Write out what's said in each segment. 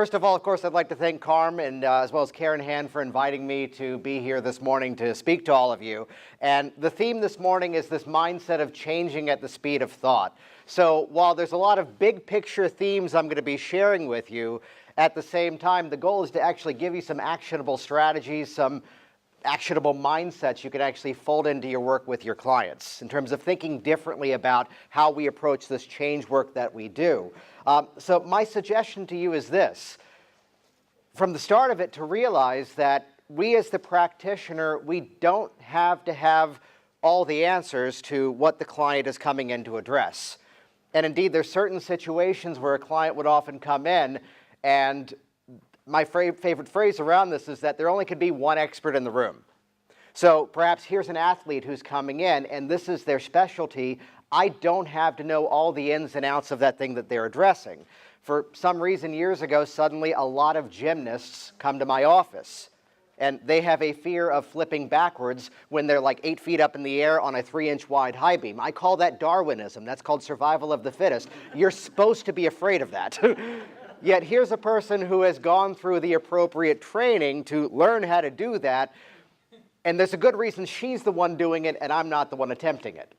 first of all, of course, I'd like to thank Carm and as well as Karen Hand for inviting me to be here this morning to speak to all of you. And the theme this morning is this mindset of changing at the speed of thought. So while there's a lot of big picture themes I'm going to be sharing with you, at the same time, the goal is to actually give you some actionable strategies, some actionable mindsets you can actually fold into your work with your clients in terms of thinking differently about how we approach this change work that we do. So my suggestion to you is this. From the start of it, to realize that we as the practitioner, we don't have to have all the answers to what the client is coming in to address. And indeed, there's certain situations where a client would often come in, and my favorite phrase around this is that there only could be one expert in the room. So perhaps here's an athlete who's coming in, and this is their specialty. I don't have to know all the ins and outs of that thing that they're addressing. For some reason, years ago, suddenly a lot of gymnasts come to my office, and they have a fear of flipping backwards when they're like 8 feet up in the air on a 3-inch wide high beam. I call that Darwinism. That's called survival of the fittest. You're supposed to be afraid of that. Yet here's a person who has gone through the appropriate training to learn how to do that, and there's a good reason she's the one doing it and I'm not the one attempting it.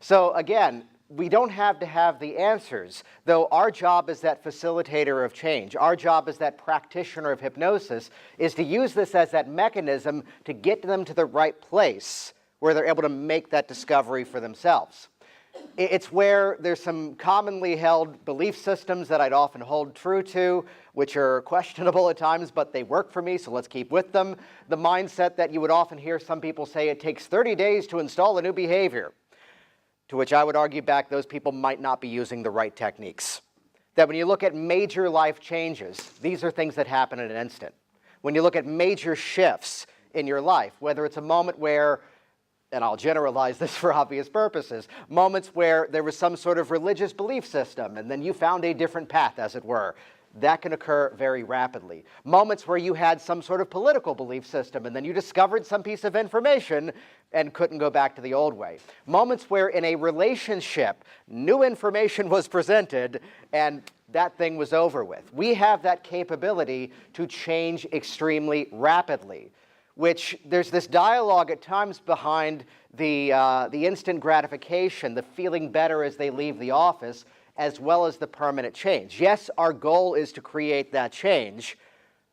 So again, we don't have to have the answers, though our job as that facilitator of change, our job as that practitioner of hypnosis, is to use this as that mechanism to get them to the right place where they're able to make that discovery for themselves. It's where there's some commonly held belief systems that I'd often hold true to, which are questionable at times, but they work for me, so let's keep with them. The mindset that you would often hear some people say it takes 30 days to install a new behavior, to which I would argue back those people might not be using the right techniques. That when you look at major life changes, these are things that happen in an instant. When you look at major shifts in your life, whether it's a moment where, and I'll generalize this for obvious purposes, moments where there was some sort of religious belief system and then you found a different path, as it were, that can occur very rapidly. Moments where you had some sort of political belief system and then you discovered some piece of information and couldn't go back to the old way. Moments where in a relationship, new information was presented and that thing was over with. We have that capability to change extremely rapidly, which there's this dialogue at times behind the instant gratification, the feeling better as they leave the office, as well as the permanent change. Yes, our goal is to create that change,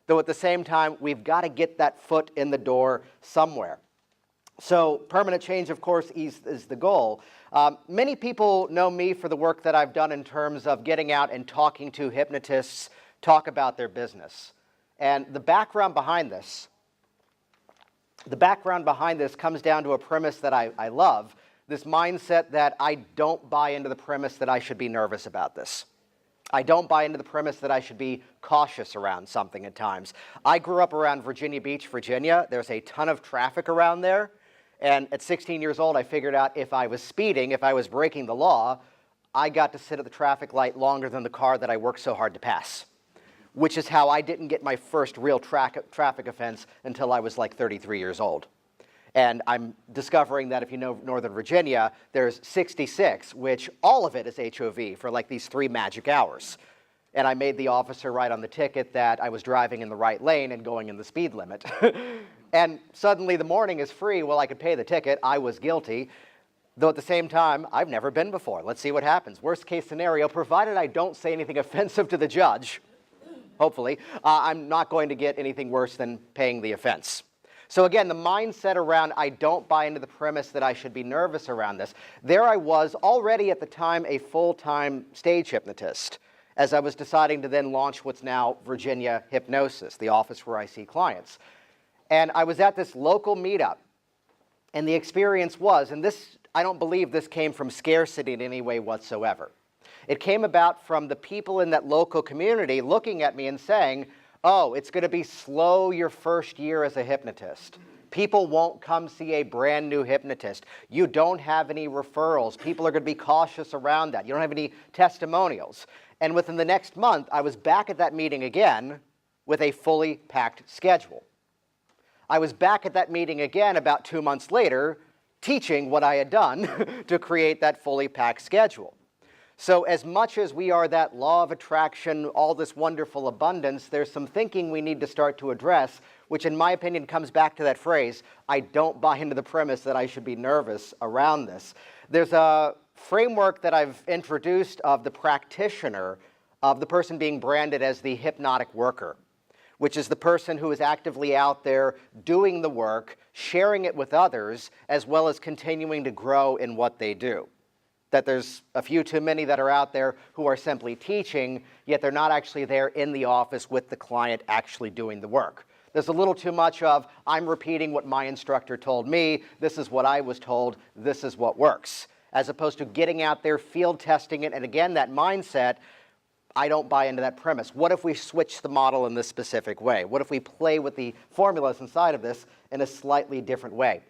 though at the same time, we've got to get that foot in the door somewhere. So permanent change, of course, is the goal. Many people know me for the work that I've done in terms of getting out and talking to hypnotists, talk about their business. And the background behind this comes down to a premise that I love, this mindset that I don't buy into the premise that I should be nervous about this. I don't buy into the premise that I should be cautious around something at times. I grew up around Virginia Beach, Virginia. There's a ton of traffic around there. And at 16 years old, I figured out if I was speeding, if I was breaking the law, I got to sit at the traffic light longer than the car that I worked so hard to pass, which is how I didn't get my first real traffic offense until I was like 33 years old. And I'm discovering that if you know Northern Virginia, there's 66, which all of it is HOV for like these 3 magic hours. And I made the officer write on the ticket that I was driving in the right lane and going in the speed limit. And suddenly the morning is free. Well, I could pay the ticket. I was guilty. Though at the same time, I've never been before. Let's see what happens. Worst case scenario, provided I don't say anything offensive to the judge, hopefully, I'm not going to get anything worse than paying the offense. So again, the mindset around I don't buy into the premise that I should be nervous around this. There I was already at the time a full-time stage hypnotist as I was deciding to then launch what's now Virginia Hypnosis, the office where I see clients. And I was at this local meetup, and the experience was, and this, I don't believe this came from scarcity in any way whatsoever. It came about from the people in that local community looking at me and saying, oh, it's going to be slow your first year as a hypnotist. People won't come see a brand new hypnotist. You don't have any referrals. People are going to be cautious around that. You don't have any testimonials. And within the next month, I was back at that meeting again with a fully packed schedule. I was back at that meeting again about 2 months later, teaching what I had done to create that fully packed schedule. So as much as we are that law of attraction, all this wonderful abundance, there's some thinking we need to start to address, which in my opinion comes back to that phrase, I don't buy into the premise that I should be nervous around this. There's a framework that I've introduced of the practitioner, of the person being branded as the hypnotic worker, which is the person who is actively out there doing the work, sharing it with others, as well as continuing to grow in what they do. That there's a few too many that are out there who are simply teaching, yet they're not actually there in the office with the client actually doing the work. There's a little too much of, I'm repeating what my instructor told me, this is what I was told, this is what works, as opposed to getting out there, field testing it, and again, that mindset, I don't buy into that premise. What if we switch the model in this specific way? What if we play with the formulas inside of this in a slightly different way?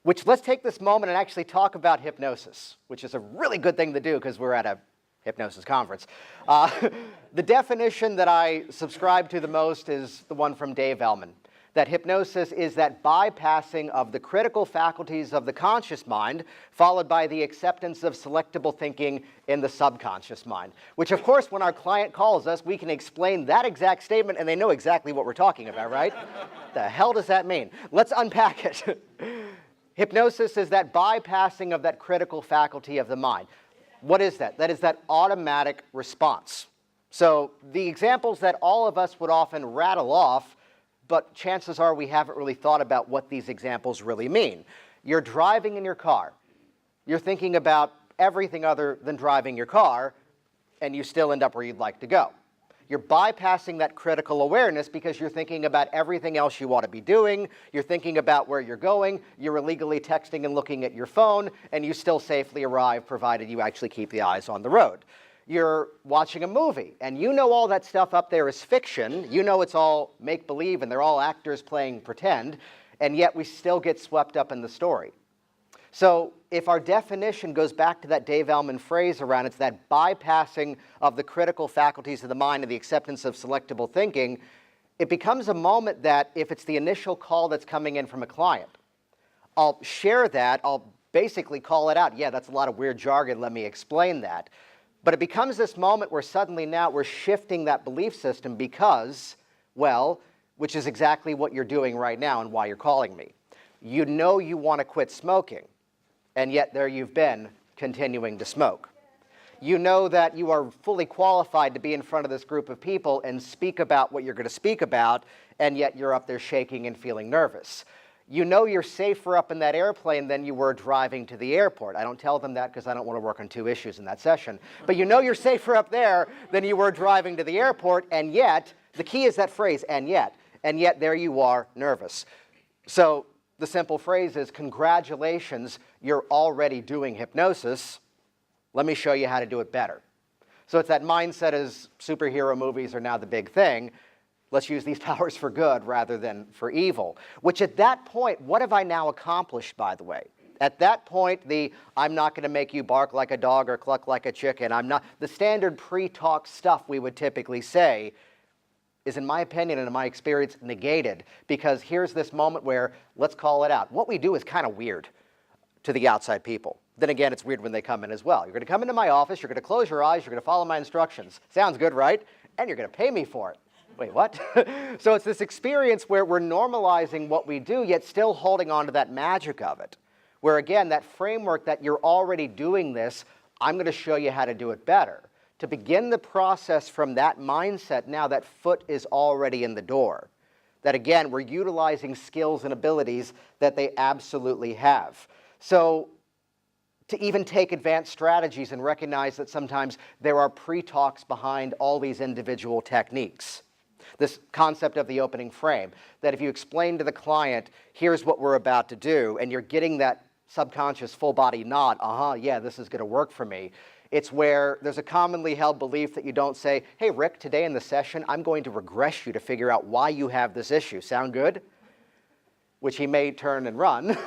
Which, let's take this moment and actually talk about hypnosis, which is a really good thing to do because we're at a hypnosis conference. The definition that I subscribe to the most is the one from Dave Ellman, that hypnosis is that bypassing of the critical faculties of the conscious mind, followed by the acceptance of selectable thinking in the subconscious mind. Which, of course, when our client calls us, we can explain that exact statement and they know exactly what we're talking about, right? The hell does that mean? Let's unpack it. Hypnosis is that bypassing of that critical faculty of the mind. What is that? That is that automatic response. So the examples that all of us would often rattle off, but chances are we haven't really thought about what these examples really mean. You're driving in your car. You're thinking about everything other than driving your car, and you still end up where you'd like to go. You're bypassing that critical awareness because you're thinking about everything else you ought to be doing, you're thinking about where you're going, you're illegally texting and looking at your phone, and you still safely arrive provided you actually keep the eyes on the road. You're watching a movie, and you know all that stuff up there is fiction, you know it's all make-believe and they're all actors playing pretend, and yet we still get swept up in the story. So if our definition goes back to that Dave Ellman phrase around it's that bypassing of the critical faculties of the mind and the acceptance of selectable thinking, it becomes a moment that if it's the initial call that's coming in from a client, I'll share that, I'll basically call it out. Yeah, that's a lot of weird jargon, let me explain that. But it becomes this moment where suddenly now we're shifting that belief system because, well, which is exactly what you're doing right now and why you're calling me. You know you want to quit smoking, and yet there you've been continuing to smoke. You know that you are fully qualified to be in front of this group of people and speak about what you're going to speak about, and yet you're up there shaking and feeling nervous. You know you're safer up in that airplane than you were driving to the airport. I don't tell them that because I don't want to work on two issues in that session. But you know you're safer up there than you were driving to the airport, and yet, the key is that phrase, and yet there you are nervous. So the simple phrase is, congratulations, you're already doing hypnosis. Let me show you how to do it better. So it's that mindset as superhero movies are now the big thing. Let's use these powers for good rather than for evil. Which at that point, what have I now accomplished, by the way? At that point, I'm not going to make you bark like a dog or cluck like a chicken, the standard pre-talk stuff we would typically say is, in my opinion and in my experience, negated. Because here's this moment where, let's call it out. What we do is kind of weird to the outside people. Then again, it's weird when they come in as well. You're going to come into my office, you're going to close your eyes, you're going to follow my instructions. Sounds good, right? And you're going to pay me for it. Wait, what? So it's this experience where we're normalizing what we do, yet still holding on to that magic of it. Where again, that framework that you're already doing this, I'm going to show you how to do it better. To begin the process from that mindset, now that foot is already in the door. That again, we're utilizing skills and abilities that they absolutely have. So to even take advanced strategies and recognize that sometimes there are pre-talks behind all these individual techniques. This concept of the opening frame, that if you explain to the client, here's what we're about to do, and you're getting that subconscious full body nod, yeah, this is going to work for me. It's where there's a commonly held belief that you don't say, hey, Rick, today in the session, I'm going to regress you to figure out why you have this issue. Sound good? Which he may turn and run.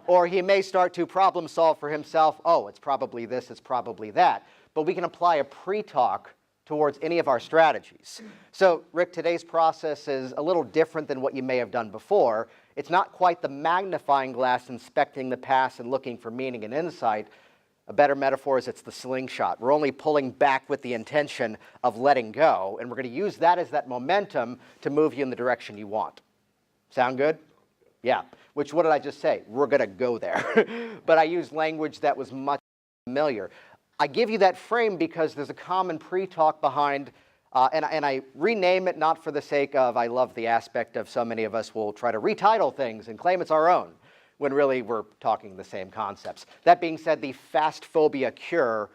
Or he may start to problem solve for himself. Oh, it's probably this, it's probably that. But we can apply a pre-talk towards any of our strategies. So, Rick, today's process is a little different than what you may have done before. It's not quite the magnifying glass inspecting the past and looking for meaning and insight, A better metaphor is it's the slingshot. We're only pulling back with the intention of letting go, and we're going to use that as that momentum to move you in the direction you want. Sound good? Yeah. Which, what did I just say? We're going to go there. But I used language that was much familiar. I give you that frame because there's a common pre-talk behind, and I rename it not for the sake of I love the aspect of so many of us will try to retitle things and claim it's our own, when really we're talking the same concepts. That being said, the fast phobia cure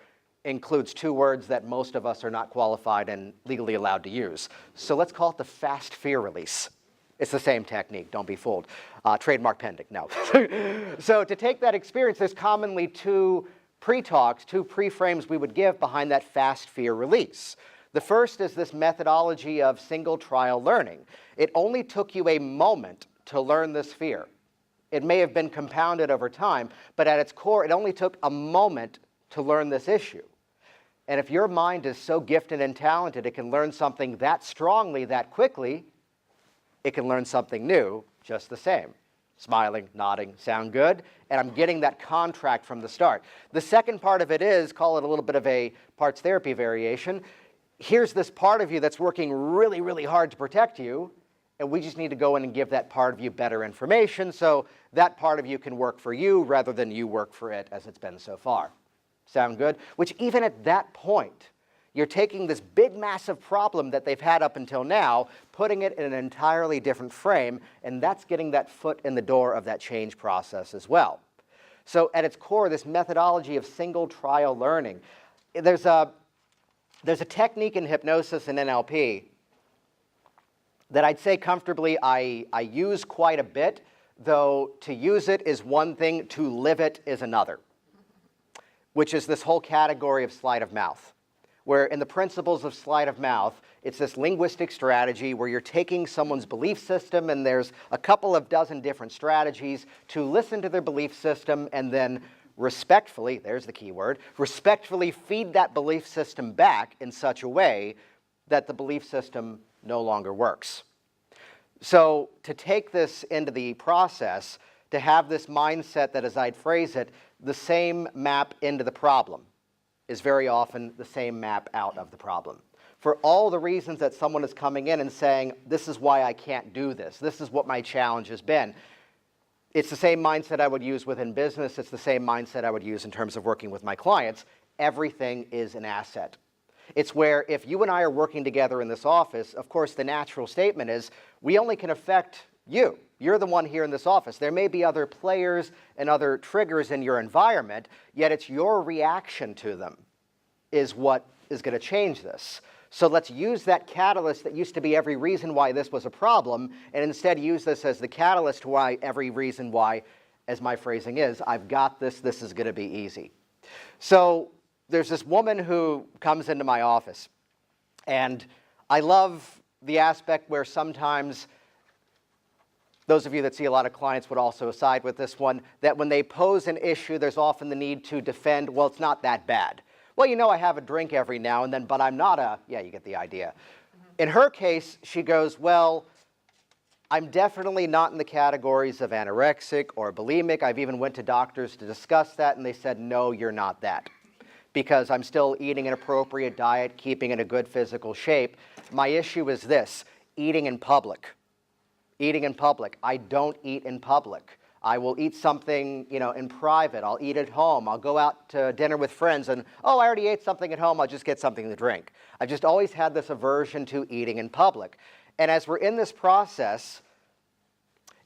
includes two words that most of us are not qualified and legally allowed to use. So let's call it the fast fear release. It's the same technique, don't be fooled. Trademark pending, no. So to take that experience, there's commonly two pre-talks, two pre-frames we would give behind that fast fear release. The first is this methodology of single trial learning. It only took you a moment to learn this fear. It may have been compounded over time, but at its core, it only took a moment to learn this issue. And if your mind is so gifted and talented, it can learn something that strongly, that quickly, it can learn something new just the same. Smiling, nodding, sound good, and I'm getting that contract from the start. The second part of it is, call it a little bit of a parts therapy variation. Here's this part of you that's working really, really hard to protect you, and we just need to go in and give that part of you better information so that part of you can work for you rather than you work for it as it's been so far. Sound good? Which even at that point, you're taking this big, massive problem that they've had up until now, putting it in an entirely different frame, and that's getting that foot in the door of that change process as well. So at its core, this methodology of single trial learning, there's a technique in hypnosis and NLP that I'd say comfortably I use quite a bit, though to use it is one thing, to live it is another, which is this whole category of sleight of mouth, where in the principles of sleight of mouth, it's this linguistic strategy where you're taking someone's belief system, and there's a couple of dozen different strategies to listen to their belief system and then respectfully, there's the key word, respectfully feed that belief system back in such a way that the belief system no longer works. So to take this into the process, to have this mindset that, as I'd phrase it, the same map into the problem is very often the same map out of the problem. For all the reasons that someone is coming in and saying, this is why I can't do this, this is what my challenge has been. It's the same mindset I would use within business. It's the same mindset I would use in terms of working with my clients. Everything is an asset. It's where if you and I are working together in this office, of course, the natural statement is we only can affect you. You're the one here in this office. There may be other players and other triggers in your environment, yet it's your reaction to them is what is going to change this. So let's use that catalyst that used to be every reason why this was a problem, and instead use this as the catalyst why every reason why, as my phrasing is, I've got this, this is going to be easy. So there's this woman who comes into my office, and I love the aspect where sometimes those of you that see a lot of clients would also side with this one, that when they pose an issue, there's often the need to defend, well, it's not that bad. Well, you know, I have a drink every now and then, but I'm not a, yeah, you get the idea. In her case, she goes, well, I'm definitely not in the categories of anorexic or bulimic. I've even went to doctors to discuss that, and they said, no, you're not that. Because I'm still eating an appropriate diet, keeping in a good physical shape. My issue is this, eating in public. Eating in public. I don't eat in public. I will eat something, in private. I'll eat at home. I'll go out to dinner with friends and, oh, I already ate something at home. I'll just get something to drink. I've just always had this aversion to eating in public. And as we're in this process,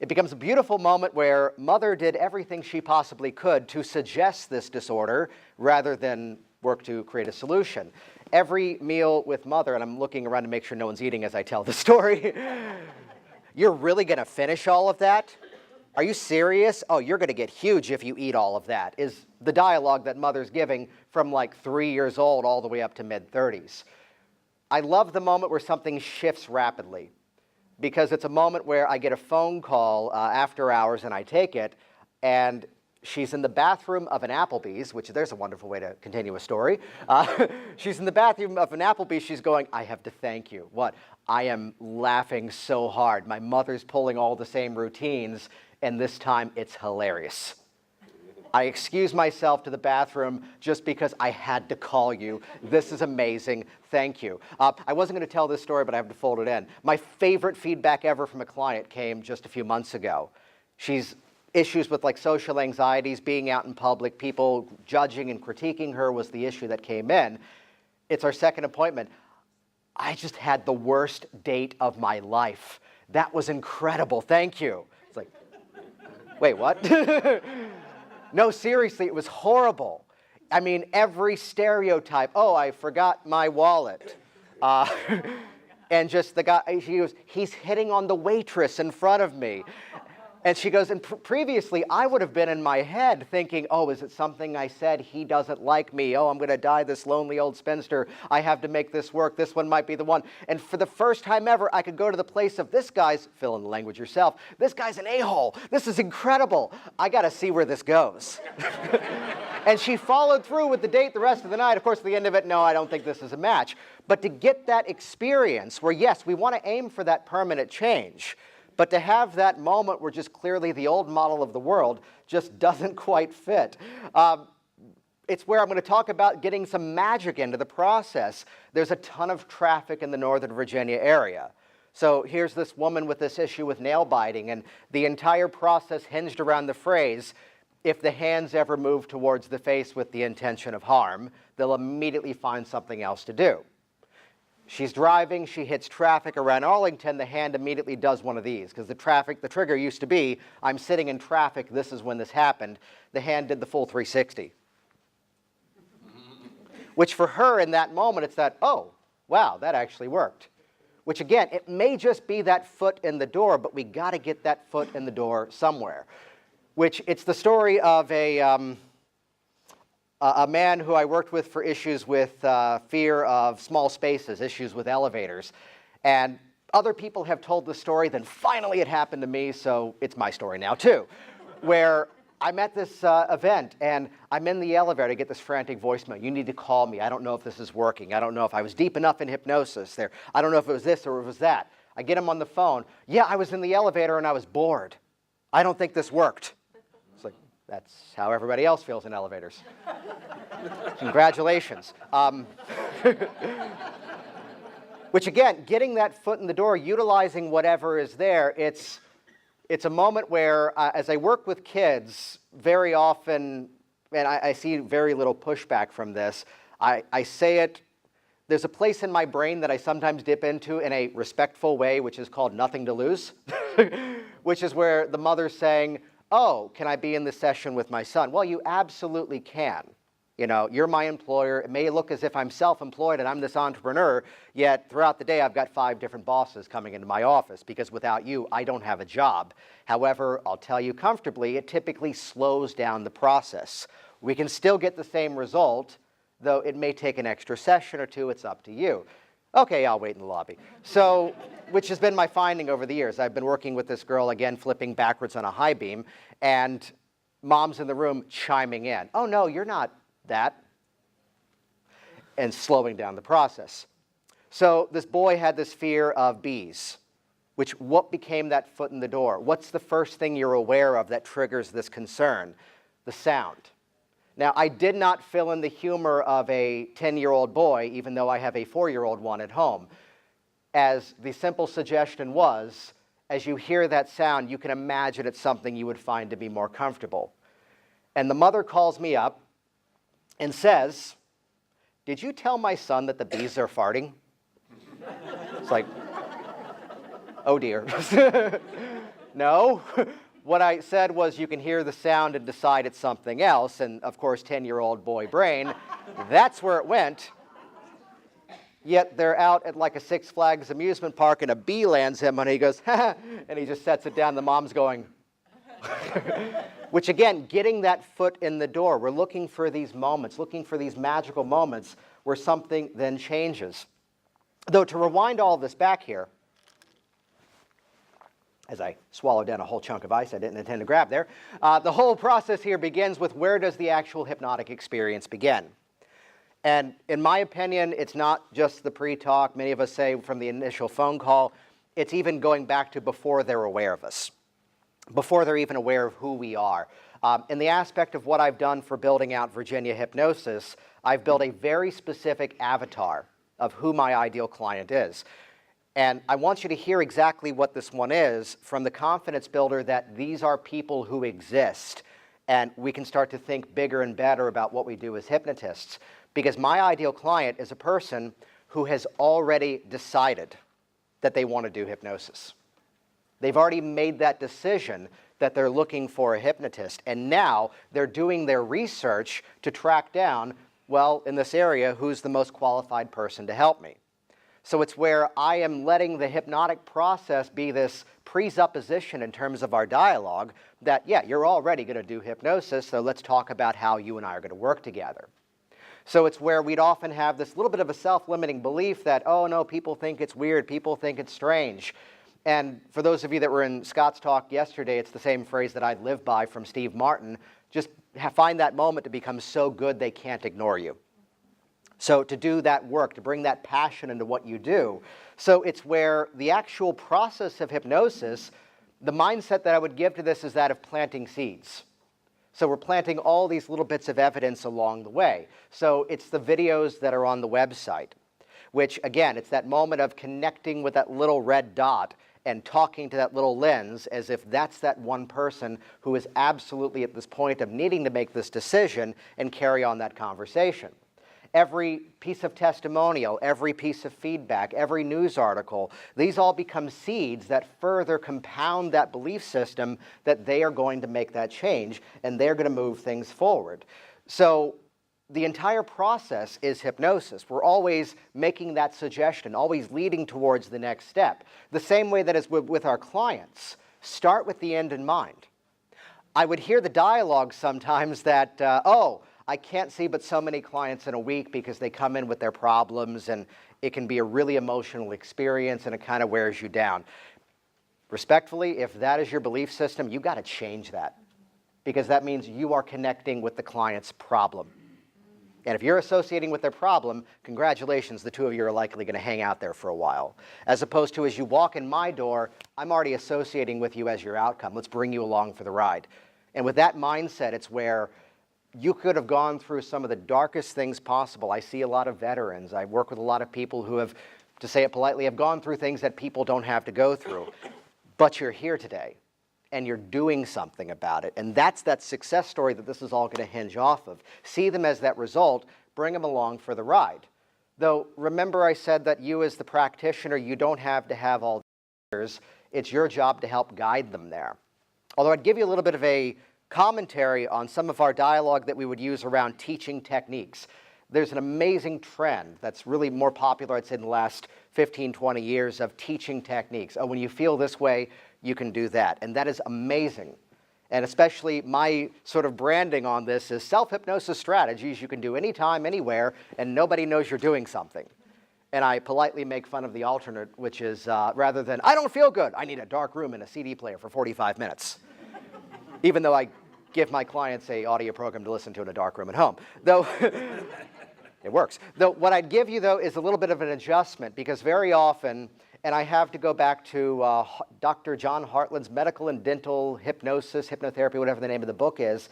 it becomes a beautiful moment where Mother did everything she possibly could to suggest this disorder rather than work to create a solution. Every meal with Mother, and I'm looking around to make sure no one's eating as I tell the story, you're really going to finish all of that? Are you serious? Oh, you're going to get huge if you eat all of that, is the dialogue that Mother's giving from like 3 years old all the way up to mid-30s. I love the moment where something shifts rapidly, because it's a moment where I get a phone call after hours and I take it, and she's in the bathroom of an Applebee's, which there's a wonderful way to continue a story. She's in the bathroom of an Applebee's. She's going, I have to thank you. What? I am laughing so hard. My mother's pulling all the same routines, and this time it's hilarious. I excused myself to the bathroom just because I had to call you. This is amazing. Thank you. I wasn't going to tell this story, but I have to fold it in. My favorite feedback ever from a client came just a few months ago. She's issues with like social anxieties, being out in public, people judging and critiquing her was the issue that came in. It's our second appointment. I just had the worst date of my life. That was incredible. Thank you. It's like, wait, what? No, seriously, it was horrible. I mean, every stereotype. Oh, I forgot my wallet. And just the guy, he's hitting on the waitress in front of me. And she goes, and previously, I would have been in my head thinking, oh, is it something I said? He doesn't like me. Oh, I'm going to die this lonely old spinster. I have to make this work. This one might be the one. And for the first time ever, I could go to the place of this guy's, fill in the language yourself, this guy's an a-hole. This is incredible. I got to see where this goes. And she followed through with the date the rest of the night. Of course, at the end of it, no, I don't think this is a match. But to get that experience where, yes, we want to aim for that permanent change, but to have that moment where just clearly the old model of the world just doesn't quite fit. It's where I'm going to talk about getting some magic into the process. There's a ton of traffic in the Northern Virginia area. So here's this woman with this issue with nail biting, and the entire process hinged around the phrase, if the hands ever move towards the face with the intention of harm, they'll immediately find something else to do. She's driving, she hits traffic around Arlington, the hand immediately does one of these, because the trigger used to be, I'm sitting in traffic, this is when this happened. The hand did the full 360. Which for her in that moment, it's that, oh, wow, that actually worked. Which again, it may just be that foot in the door, but we got to get that foot in the door somewhere. Which it's the story of a man who I worked with for issues with fear of small spaces, issues with elevators. And other people have told the story, then finally it happened to me, so it's my story now too. Where I'm at this event, and I'm in the elevator, I get this frantic voicemail, you need to call me, I don't know if this is working, I don't know if I was deep enough in hypnosis there, I don't know if it was this or it was that. I get him on the phone, yeah, I was in the elevator and I was bored. I don't think this worked. It's like, that's how everybody else feels in elevators. Congratulations. Which again, getting that foot in the door, utilizing whatever is there, it's a moment where, as I work with kids, very often, and I see very little pushback from this, I say it, there's a place in my brain that I sometimes dip into in a respectful way, which is called nothing to lose, which is where the mother's saying, oh, can I be in this session with my son? Well, you absolutely can. You know, you're my employer. It may look as if I'm self-employed and I'm this entrepreneur, yet throughout the day I've got 5 different bosses coming into my office because without you, I don't have a job. However, I'll tell you comfortably, it typically slows down the process. We can still get the same result, though it may take an extra session or 2. It's up to you. Okay, I'll wait in the lobby. So, which has been my finding over the years. I've been working with this girl, again, flipping backwards on a high beam, and mom's in the room chiming in. Oh, no, you're not that, and slowing down the process. So this boy had this fear of bees, which what became that foot in the door? What's the first thing you're aware of that triggers this concern? The sound. Now, I did not fill in the humor of a 10-year-old boy, even though I have a 4-year-old one at home. As the simple suggestion was, as you hear that sound, you can imagine it's something you would find to be more comfortable. And the mother calls me up and says, did you tell my son that the bees are farting? It's like, oh dear. No. What I said was you can hear the sound and decide it's something else. And of course, 10-year-old boy brain, that's where it went. Yet they're out at like a Six Flags amusement park and a bee lands him and he goes, ha, and he just sets it down. The mom's going, which again, getting that foot in the door. We're looking for these moments, looking for these magical moments where something then changes. Though to rewind all of this back here, as I swallowed down a whole chunk of ice I didn't intend to grab there, the whole process here begins with where does the actual hypnotic experience begin? And in my opinion, it's not just the pre-talk. Many of us say from the initial phone call, it's even going back to before they're aware of us, before they're even aware of who we are. In the aspect of what I've done for building out Virginia Hypnosis, I've built a very specific avatar of who my ideal client is. And I want you to hear exactly what this one is from the confidence builder, that these are people who exist. And we can start to think bigger and better about what we do as hypnotists. Because my ideal client is a person who has already decided that they want to do hypnosis. They've already made that decision that they're looking for a hypnotist. And now they're doing their research to track down, well, in this area, who's the most qualified person to help me. So it's where I am letting the hypnotic process be this presupposition in terms of our dialogue that, yeah, you're already going to do hypnosis, so let's talk about how you and I are going to work together. So it's where we'd often have this little bit of a self-limiting belief that, oh no, people think it's weird, people think it's strange. And for those of you that were in Scott's talk yesterday, it's the same phrase that I'd live by from Steve Martin: just find that moment to become so good they can't ignore you. So to do that work, to bring that passion into what you do. So it's where the actual process of hypnosis, the mindset that I would give to this is that of planting seeds. So we're planting all these little bits of evidence along the way. So it's the videos that are on the website, which again, it's that moment of connecting with that little red dot and talking to that little lens as if that's that one person who is absolutely at this point of needing to make this decision and carry on that conversation. Every piece of testimonial, every piece of feedback, every news article, these all become seeds that further compound that belief system that they are going to make that change and they're going to move things forward. So the entire process is hypnosis. We're always making that suggestion, always leading towards the next step. The same way that is with our clients. Start with the end in mind. I would hear the dialogue sometimes that, oh, I can't see but so many clients in a week because they come in with their problems and it can be a really emotional experience and it kind of wears you down. Respectfully, if that is your belief system, you got to change that, because that means you are connecting with the client's problem. And if you're associating with their problem, congratulations, the two of you are likely going to hang out there for a while. As opposed to, as you walk in my door, I'm already associating with you as your outcome. Let's bring you along for the ride. And with that mindset, it's where you could have gone through some of the darkest things possible. I see a lot of veterans. I work with a lot of people who have, to say it politely, have gone through things that people don't have to go through. But you're here today, and you're doing something about it. And that's that success story that this is all going to hinge off of. See them as that result. Bring them along for the ride. Though, remember I said that you as the practitioner, you don't have to have all the answers. It's your job to help guide them there. Although I'd give you a little bit of a commentary on some of our dialogue that we would use around teaching techniques. There's an amazing trend that's really more popular, I'd say, in the last 15, 20 years of teaching techniques. Oh, when you feel this way, you can do that. And that is amazing. And especially my sort of branding on this is self-hypnosis strategies you can do anytime, anywhere, and nobody knows you're doing something. And I politely make fun of the alternate, which is rather than, I don't feel good, I need a dark room and a CD player for 45 minutes. Even though I give my clients an audio program to listen to in a dark room at home. Though it works. Though what I'd give you, though, is a little bit of an adjustment, because very often, and I have to go back to Dr. John Hartland's Medical and Dental Hypnosis, Hypnotherapy, whatever the name of the book is,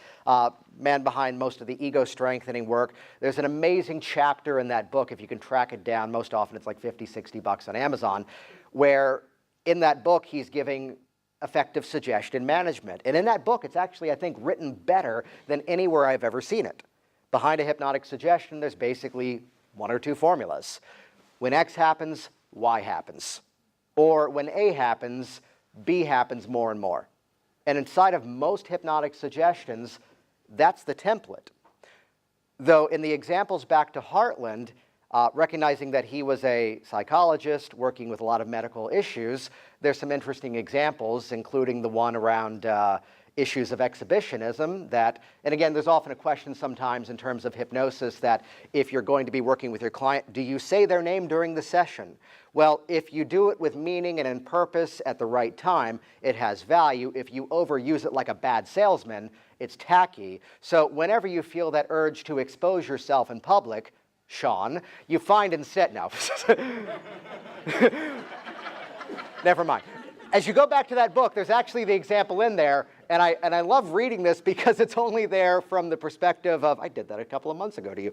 man behind most of the ego strengthening work. There's an amazing chapter in that book, if you can track it down. Most often it's like 50, 60 bucks on Amazon, where in that book he's giving effective suggestion management. And in that book, it's actually, I think, written better than anywhere I've ever seen it. Behind a hypnotic suggestion, there's basically one or two formulas. When X happens, Y happens. Or when A happens, B happens more and more. And inside of most hypnotic suggestions, that's the template. Though in the examples back to Hartland, recognizing that he was a psychologist working with a lot of medical issues, there's some interesting examples, including the one around issues of exhibitionism that, and again, there's often a question sometimes in terms of hypnosis that if you're going to be working with your client, do you say their name during the session? Well, if you do it with meaning and in purpose at the right time, it has value. If you overuse it like a bad salesman, it's tacky. So whenever you feel that urge to expose yourself in public, Sean, you find instead, no. Never mind. As you go back to that book, there's actually the example in there, and I love reading this because it's only there from the perspective of, I did that a couple of months ago to you.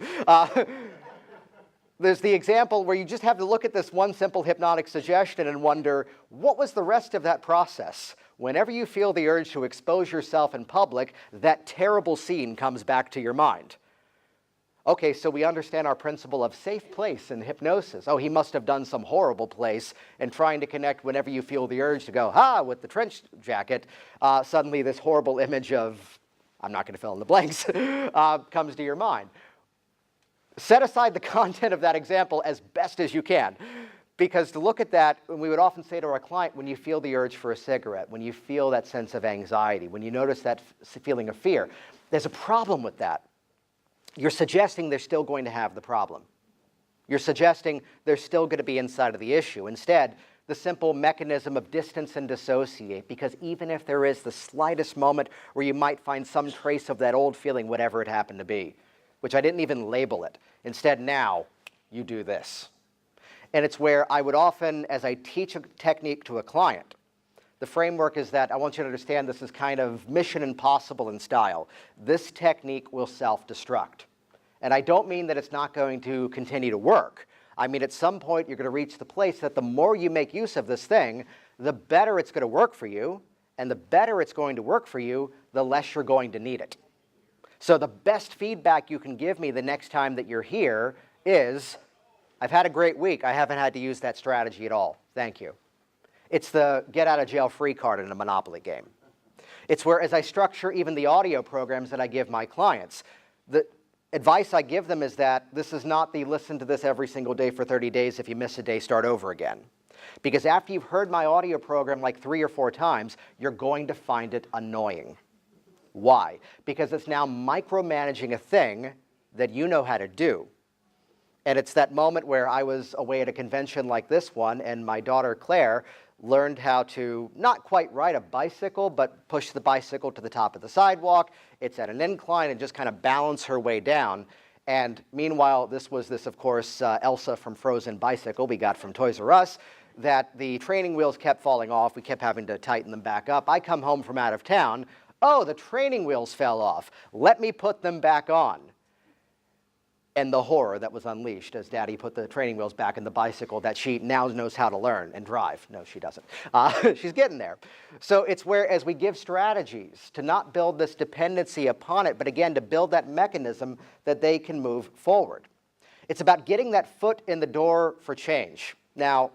There's the example where you just have to look at this one simple hypnotic suggestion and wonder, what was the rest of that process? Whenever you feel the urge to expose yourself in public, that terrible scene comes back to your mind. Okay, so we understand our principle of safe place in hypnosis. Oh, he must have done some horrible place, and trying to connect whenever you feel the urge to go, with the trench jacket, suddenly this horrible image of, I'm not going to fill in the blanks, comes to your mind. Set aside the content of that example as best as you can. Because to look at that, we would often say to our client, when you feel the urge for a cigarette, when you feel that sense of anxiety, when you notice that feeling of fear, there's a problem with that. You're suggesting they're still going to have the problem. You're suggesting they're still going to be inside of the issue. Instead, the simple mechanism of distance and dissociate, because even if there is the slightest moment where you might find some trace of that old feeling, whatever it happened to be, which I didn't even label it. Instead, now, you do this. And it's where I would often, as I teach a technique to a client, the framework is that I want you to understand this is kind of Mission Impossible in style. This technique will self-destruct. And I don't mean that it's not going to continue to work. I mean, at some point, you're going to reach the place that the more you make use of this thing, the better it's going to work for you. And the better it's going to work for you, the less you're going to need it. So the best feedback you can give me the next time that you're here is, I've had a great week. I haven't had to use that strategy at all. Thank you. It's the get-out-of-jail-free card in a Monopoly game. It's where, as I structure even the audio programs that I give my clients, the advice I give them is that this is not the listen to this every single day for 30 days. If you miss a day, start over again. Because after you've heard my audio program like 3 or 4 times, you're going to find it annoying. Why? Because it's now micromanaging a thing that you know how to do. And it's that moment where I was away at a convention like this one, and my daughter Claire learned how to not quite ride a bicycle, but push the bicycle to the top of the sidewalk. It's at an incline and just kind of balance her way down. And meanwhile, this, of course, Elsa from Frozen bicycle we got from Toys R Us, that the training wheels kept falling off. We kept having to tighten them back up. I come home from out of town. Oh, the training wheels fell off. Let me put them back on. And the horror that was unleashed as Daddy put the training wheels back in the bicycle that she now knows how to learn and drive. No, she doesn't. She's getting there. So it's where, as we give strategies to not build this dependency upon it, but again, to build that mechanism that they can move forward. It's about getting that foot in the door for change. Now,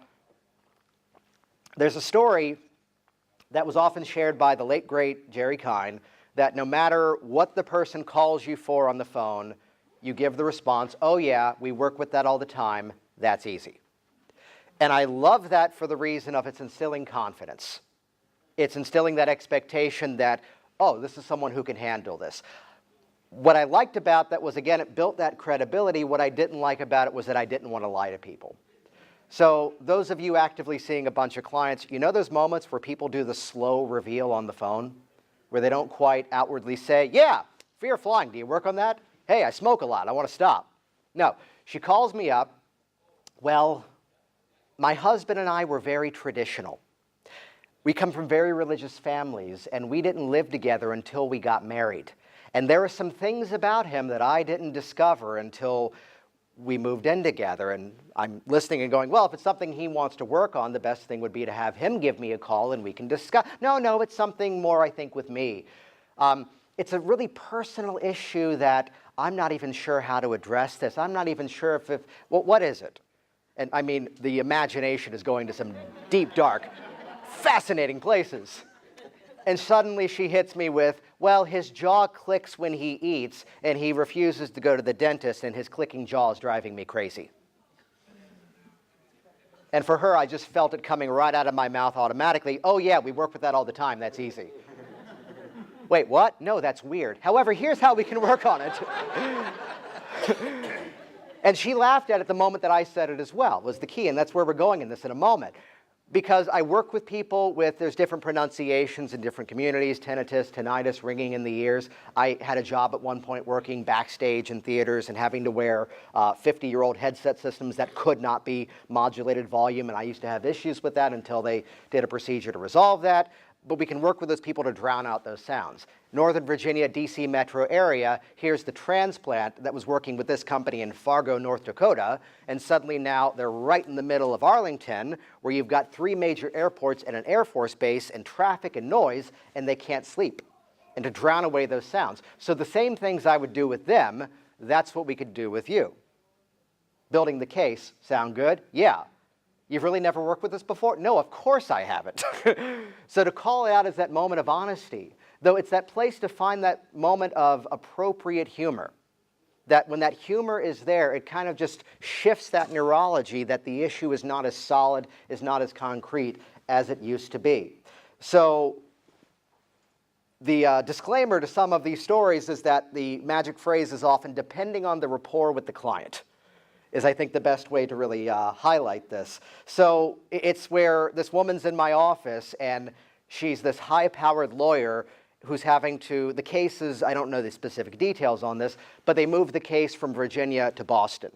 there's a story that was often shared by the late, great Jerry Kine, that no matter what the person calls you for on the phone, you give the response, oh yeah, we work with that all the time, that's easy. And I love that for the reason of it's instilling confidence. It's instilling that expectation that, oh, this is someone who can handle this. What I liked about that was, again, it built that credibility. What I didn't like about it was that I didn't want to lie to people. So those of you actively seeing a bunch of clients, you know those moments where people do the slow reveal on the phone, where they don't quite outwardly say, yeah, fear of flying, do you work on that? Hey, I smoke a lot, I want to stop. No, she calls me up. Well, my husband and I were very traditional. We come from very religious families, and we didn't live together until we got married. And there are some things about him that I didn't discover until we moved in together. And I'm listening and going, well, if it's something he wants to work on, the best thing would be to have him give me a call and we can discuss. No, it's something more, I think, with me. It's a really personal issue that I'm not even sure how to address this. I'm not even sure if well, what is it? And I mean, the imagination is going to some deep, dark, fascinating places. And suddenly she hits me with, well, his jaw clicks when he eats, and he refuses to go to the dentist, and his clicking jaw is driving me crazy. And for her, I just felt it coming right out of my mouth automatically. Oh yeah, we work with that all the time, that's easy. Wait, what? No, that's weird. However, here's how we can work on it. And she laughed at it the moment that I said it as well, was the key, and that's where we're going in this in a moment. Because I work with people there's different pronunciations in different communities, tinnitus, tinnitus, ringing in the ears. I had a job at one point working backstage in theaters and having to wear 50-year-old headset systems that could not be modulated volume, and I used to have issues with that until they did a procedure to resolve that. But we can work with those people to drown out those sounds. Northern Virginia, DC metro area, here's the transplant that was working with this company in Fargo, North Dakota, and suddenly now they're right in the middle of Arlington, where you've got 3 major airports and an Air Force base and traffic and noise, and they can't sleep, and to drown away those sounds. So the same things I would do with them, that's what we could do with you. Building the case, sound good? Yeah. You've really never worked with this before? No, of course I haven't. So to call it out is that moment of honesty, though it's that place to find that moment of appropriate humor. That when that humor is there, it kind of just shifts that neurology that the issue is not as solid, is not as concrete as it used to be. So the disclaimer to some of these stories is that the magic phrase is often depending on the rapport with the client. Is I think the best way to really highlight this. So it's where this woman's in my office and she's this high-powered lawyer who's having to, the case is, I don't know the specific details on this, but they moved the case from Virginia to Boston.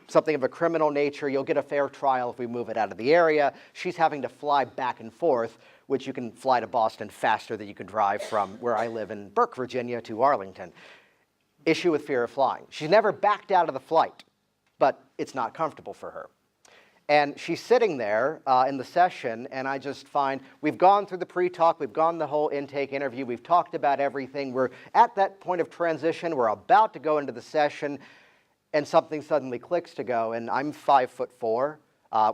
Something of a criminal nature, you'll get a fair trial if we move it out of the area. She's having to fly back and forth, which you can fly to Boston faster than you can drive from where I live in Burke, Virginia to Arlington. Issue with fear of flying. She's never backed out of the flight, but it's not comfortable for her. And she's sitting there in the session, and I just find we've gone through the pre-talk, we've gone the whole intake interview, we've talked about everything. We're at that point of transition, we're about to go into the session, and something suddenly clicks to go, and I'm 5'4".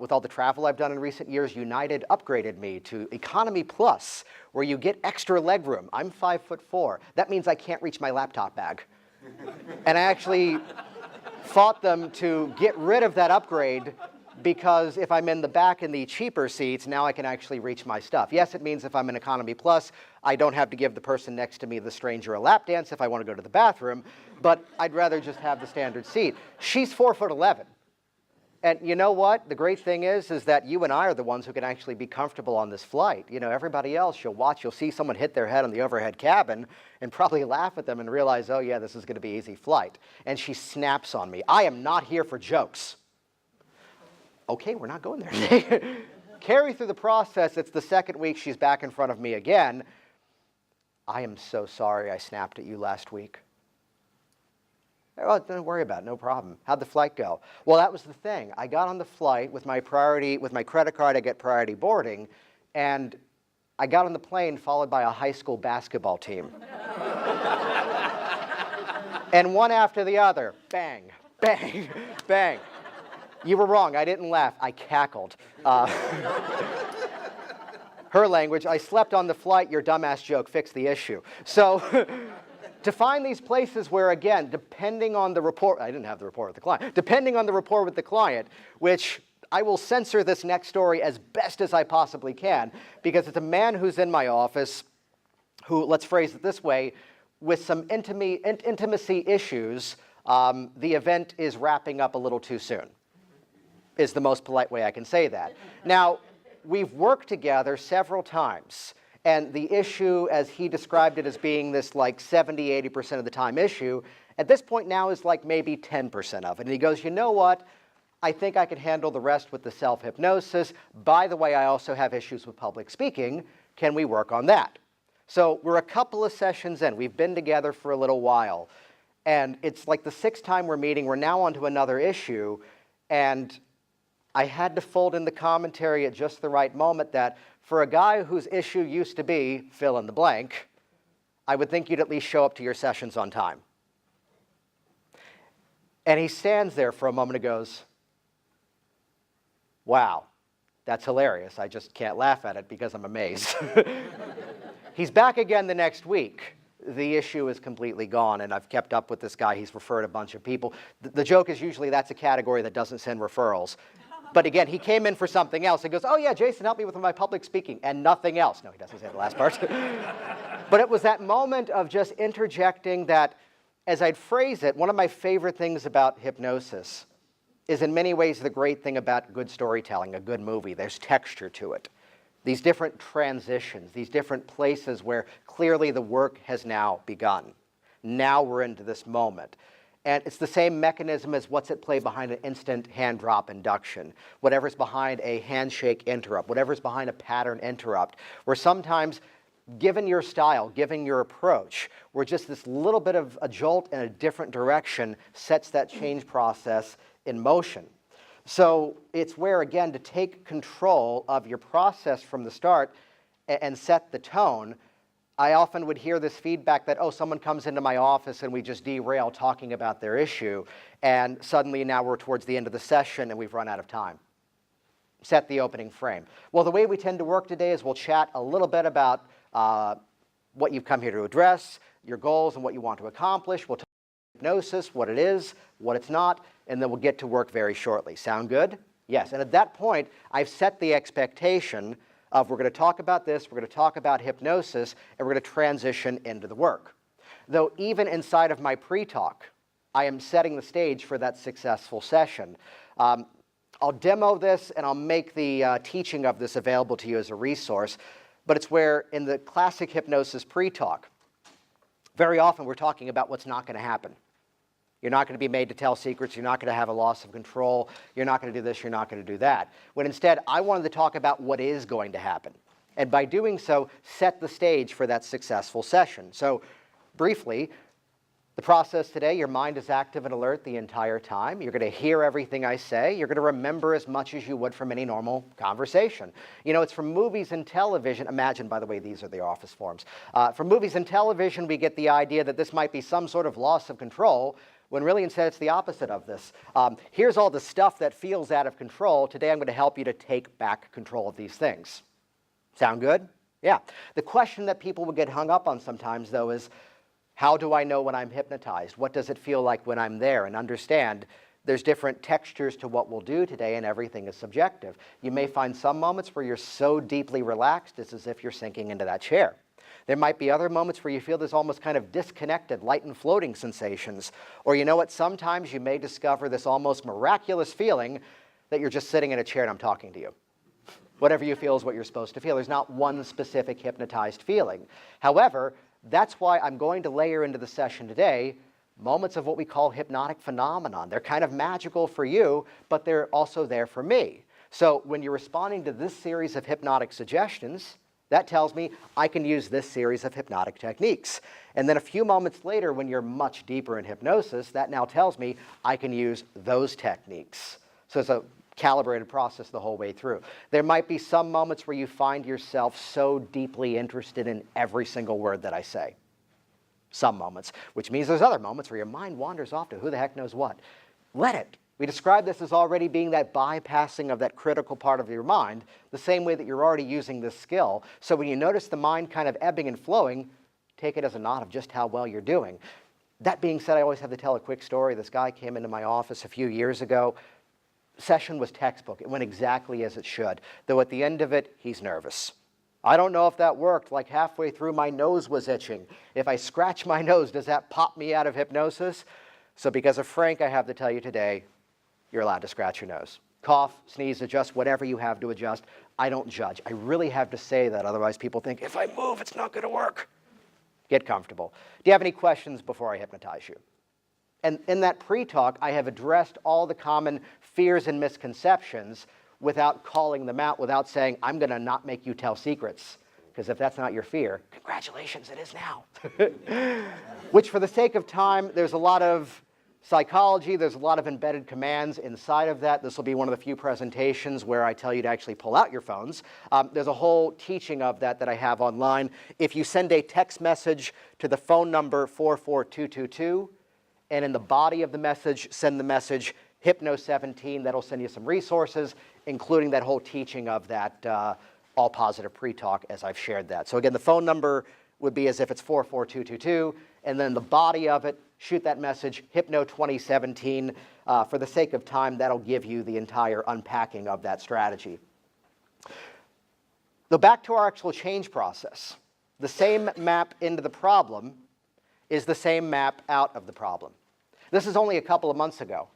With all the travel I've done in recent years, United upgraded me to Economy Plus, where you get extra legroom. I'm 5'4". That means I can't reach my laptop bag. And I actually fought them to get rid of that upgrade because if I'm in the back in the cheaper seats, now I can actually reach my stuff. Yes, it means if I'm in Economy Plus, I don't have to give the person next to me, the stranger, a lap dance if I want to go to the bathroom, but I'd rather just have the standard seat. She's 4'11". And you know what? The great thing is that you and I are the ones who can actually be comfortable on this flight. You know, everybody else, you'll see someone hit their head on the overhead cabin and probably laugh at them and realize, oh yeah, this is going to be an easy flight. And she snaps on me. I am not here for jokes. Okay, we're not going there today. Carry through the process. It's the second week she's back in front of me again. I am so sorry I snapped at you last week. Oh, don't worry about it, no problem. How'd the flight go? Well, that was the thing. I got on the flight with my credit card, I get priority boarding, and I got on the plane followed by a high school basketball team. And one after the other, bang, bang, bang. You were wrong, I didn't laugh, I cackled. Her language, I slept on the flight, your dumbass joke fixed the issue. So, to find these places where, again, depending on the rapport, I didn't have the rapport with the client, depending on the rapport with the client, which I will censor this next story as best as I possibly can, because it's a man who's in my office who, let's phrase it this way, with some intimacy issues, the event is wrapping up a little too soon, is the most polite way I can say that. Now, we've worked together several times. And the issue, as he described it as being this like 70, 80% of the time issue, at this point now is like maybe 10% of it. And he goes, you know what? I think I can handle the rest with the self-hypnosis. By the way, I also have issues with public speaking. Can we work on that? So we're a couple of sessions in. We've been together for a little while. And it's like the 6th time we're meeting. We're now on to another issue. And I had to fold in the commentary at just the right moment that for a guy whose issue used to be fill in the blank, I would think you'd at least show up to your sessions on time. And he stands there for a moment and goes, wow, that's hilarious. I just can't laugh at it because I'm amazed. He's back again the next week. The issue is completely gone, and I've kept up with this guy. He's referred a bunch of people. The joke is usually that's a category that doesn't send referrals. But again, he came in for something else. He goes, oh yeah, Jason, help me with my public speaking, and nothing else. No, he doesn't say the last part. But it was that moment of just interjecting that, as I'd phrase it, one of my favorite things about hypnosis is in many ways the great thing about good storytelling, a good movie. There's texture to it. These different transitions, these different places where clearly the work has now begun. Now we're into this moment. And it's the same mechanism as what's at play behind an instant hand drop induction, whatever's behind a handshake interrupt, whatever's behind a pattern interrupt, where sometimes, given your style, given your approach, where just this little bit of a jolt in a different direction sets that change process in motion. So it's where, again, to take control of your process from the start and set the tone. I often would hear this feedback that, oh, someone comes into my office and we just derail talking about their issue, and suddenly now we're towards the end of the session and we've run out of time. Set the opening frame. Well, the way we tend to work today is we'll chat a little bit about what you've come here to address, your goals and what you want to accomplish. We'll talk about hypnosis, what it is, what it's not, and then we'll get to work very shortly. Sound good? Yes. And at that point, I've set the expectation of we're going to talk about this, we're going to talk about hypnosis, and we're going to transition into the work. Though even inside of my pre-talk, I am setting the stage for that successful session. I'll demo this and I'll make the teaching of this available to you as a resource, but it's where in the classic hypnosis pre-talk, very often we're talking about what's not going to happen. You're not going to be made to tell secrets. You're not going to have a loss of control. You're not going to do this. You're not going to do that. When instead, I wanted to talk about what is going to happen. And by doing so, set the stage for that successful session. So briefly, the process today, your mind is active and alert the entire time. You're going to hear everything I say. You're going to remember as much as you would from any normal conversation. You know, it's from movies and television. Imagine, by the way, these are the office forms. From movies and television, we get the idea that this might be some sort of loss of control, when really instead it's the opposite of this. Here's all the stuff that feels out of control. Today I'm going to help you to take back control of these things. Sound good? Yeah. The question that people will get hung up on sometimes, though, is how do I know when I'm hypnotized? What does it feel like when I'm there? And understand there's different textures to what we'll do today, and everything is subjective. You may find some moments where you're so deeply relaxed, it's as if you're sinking into that chair. There might be other moments where you feel this almost kind of disconnected, light and floating sensations. Or you know what, sometimes you may discover this almost miraculous feeling that you're just sitting in a chair and I'm talking to you. Whatever you feel is what you're supposed to feel. There's not one specific hypnotized feeling. However, that's why I'm going to layer into the session today moments of what we call hypnotic phenomenon. They're kind of magical for you, but they're also there for me. So when you're responding to this series of hypnotic suggestions, that tells me I can use this series of hypnotic techniques. And then a few moments later, when you're much deeper in hypnosis, that now tells me I can use those techniques. So it's a calibrated process the whole way through. There might be some moments where you find yourself so deeply interested in every single word that I say. Some moments, which means there's other moments where your mind wanders off to who the heck knows what. Let it. We describe this as already being that bypassing of that critical part of your mind, the same way that you're already using this skill. So when you notice the mind kind of ebbing and flowing, take it as a nod of just how well you're doing. That being said, I always have to tell a quick story. This guy came into my office a few years ago. Session was textbook. It went exactly as it should, though at the end of it, he's nervous. I don't know if that worked. Like halfway through, my nose was itching. If I scratch my nose, does that pop me out of hypnosis? So because of Frank, I have to tell you today, you're allowed to scratch your nose. Cough, sneeze, adjust, whatever you have to adjust. I don't judge. I really have to say that, otherwise people think, if I move, it's not going to work. Get comfortable. Do you have any questions before I hypnotize you? And in that pre-talk, I have addressed all the common fears and misconceptions without calling them out, without saying, I'm going to not make you tell secrets. Because if that's not your fear, congratulations, it is now. Which, for the sake of time, there's a lot of psychology, there's a lot of embedded commands inside of that. This will be one of the few presentations where I tell you to actually pull out your phones. There's a whole teaching of that I have online. If you send a text message to the phone number 44222, and in the body of the message, send the message Hypno17, that'll send you some resources, including that whole teaching of that all positive pre-talk as I've shared that. So again, the phone number would be as if it's 44222, and then the body of it, shoot that message, Hypno2017. For the sake of time, that'll give you the entire unpacking of that strategy. Though back to our actual change process, the same map into the problem is the same map out of the problem. This is only a couple of months ago.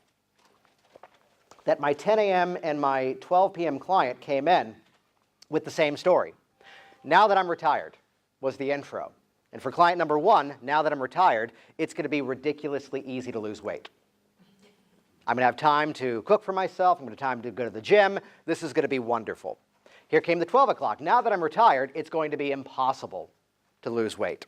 that my 10 a.m. and my 12 p.m. client came in with the same story. Now that I'm retired was the intro. And for client number one, now that I'm retired, it's going to be ridiculously easy to lose weight. I'm going to have time to cook for myself. I'm going to have time to go to the gym. This is going to be wonderful. Here came the 12 o'clock. Now that I'm retired, it's going to be impossible to lose weight.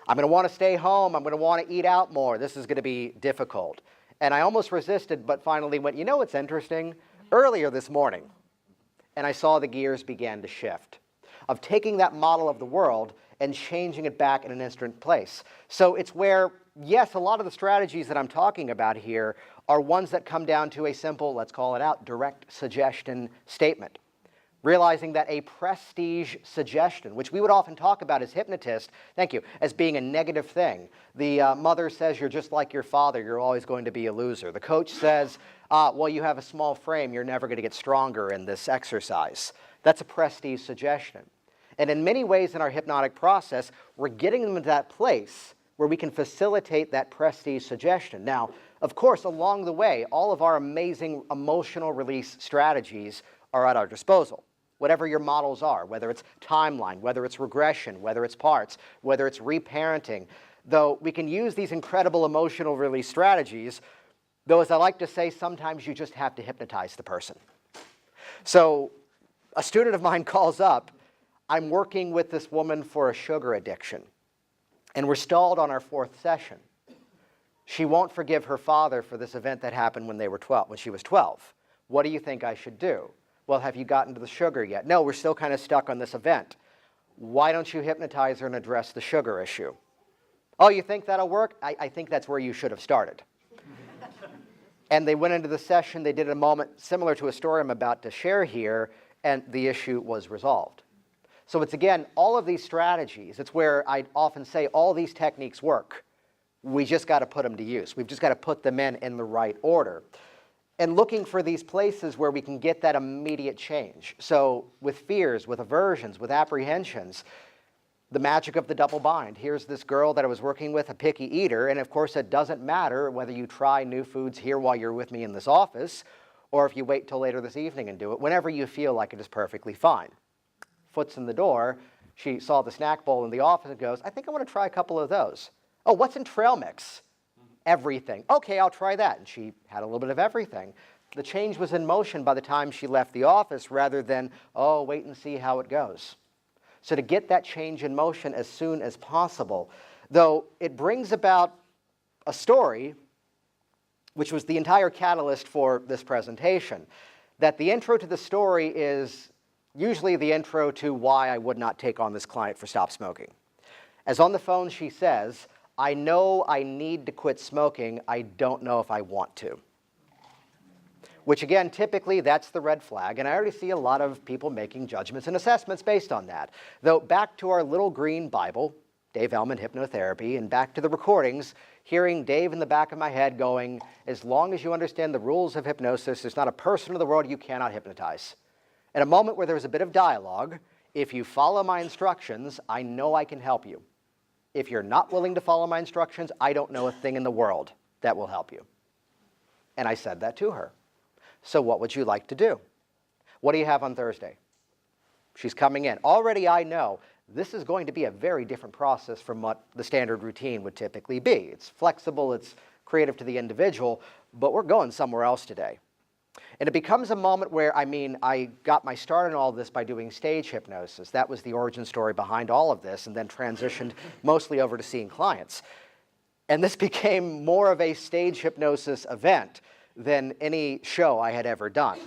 I'm going to want to stay home. I'm going to want to eat out more. This is going to be difficult. And I almost resisted, but finally went, you know what's interesting? Earlier this morning, and I saw the gears began to shift of taking that model of the world and changing it back in an instant place. So it's where, yes, a lot of the strategies that I'm talking about here are ones that come down to a simple, let's call it out, direct suggestion statement. Realizing that a prestige suggestion, which we would often talk about as hypnotists, thank you, as being a negative thing. The mother says you're just like your father, you're always going to be a loser. The coach says, well, you have a small frame, you're never going to get stronger in this exercise. That's a prestige suggestion. And in many ways in our hypnotic process, we're getting them to that place where we can facilitate that prestige suggestion. Now, of course, along the way, all of our amazing emotional release strategies are at our disposal. Whatever your models are, whether it's timeline, whether it's regression, whether it's parts, whether it's reparenting, though we can use these incredible emotional release strategies, though as I like to say, sometimes you just have to hypnotize the person. So a student of mine calls up, I'm working with this woman for a sugar addiction, and we're stalled on our 4th session. She won't forgive her father for this event that happened when she was 12. What do you think I should do? Well, have you gotten to the sugar yet? No, we're still kind of stuck on this event. Why don't you hypnotize her and address the sugar issue? Oh, you think that'll work? I think that's where you should have started. And they went into the session, they did a moment similar to a story I'm about to share here, and the issue was resolved. So it's, again, all of these strategies. It's where I often say all these techniques work. We just got to put them to use. We've just got to put them in the right order. And looking for these places where we can get that immediate change. So with fears, with aversions, with apprehensions, the magic of the double bind. Here's this girl that I was working with, a picky eater, and of course it doesn't matter whether you try new foods here while you're with me in this office, or if you wait till later this evening and do it, whenever you feel like it is perfectly fine. Foot's in the door, she saw the snack bowl in the office and goes, I think I want to try a couple of those. Oh, what's in trail mix? Everything. Okay, I'll try that. And she had a little bit of everything. The change was in motion by the time she left the office rather than, oh, wait and see how it goes. So to get that change in motion as soon as possible, though it brings about a story, which was the entire catalyst for this presentation, that the intro to the story is usually the intro to why I would not take on this client for stop smoking. As on the phone she says, I know I need to quit smoking, I don't know if I want to. Which again, typically that's the red flag, and I already see a lot of people making judgments and assessments based on that. Though back to our little green Bible, Dave Ellman Hypnotherapy, and back to the recordings, hearing Dave in the back of my head going, as long as you understand the rules of hypnosis, there's not a person in the world you cannot hypnotize. At a moment where there was a bit of dialogue, if you follow my instructions, I know I can help you. If you're not willing to follow my instructions, I don't know a thing in the world that will help you. And I said that to her. So what would you like to do? What do you have on Thursday? She's coming in. Already I know this is going to be a very different process from what the standard routine would typically be. It's flexible, it's creative to the individual, but we're going somewhere else today. And it becomes a moment where, I got my start in all this by doing stage hypnosis. That was the origin story behind all of this, and then transitioned mostly over to seeing clients. And this became more of a stage hypnosis event than any show I had ever done.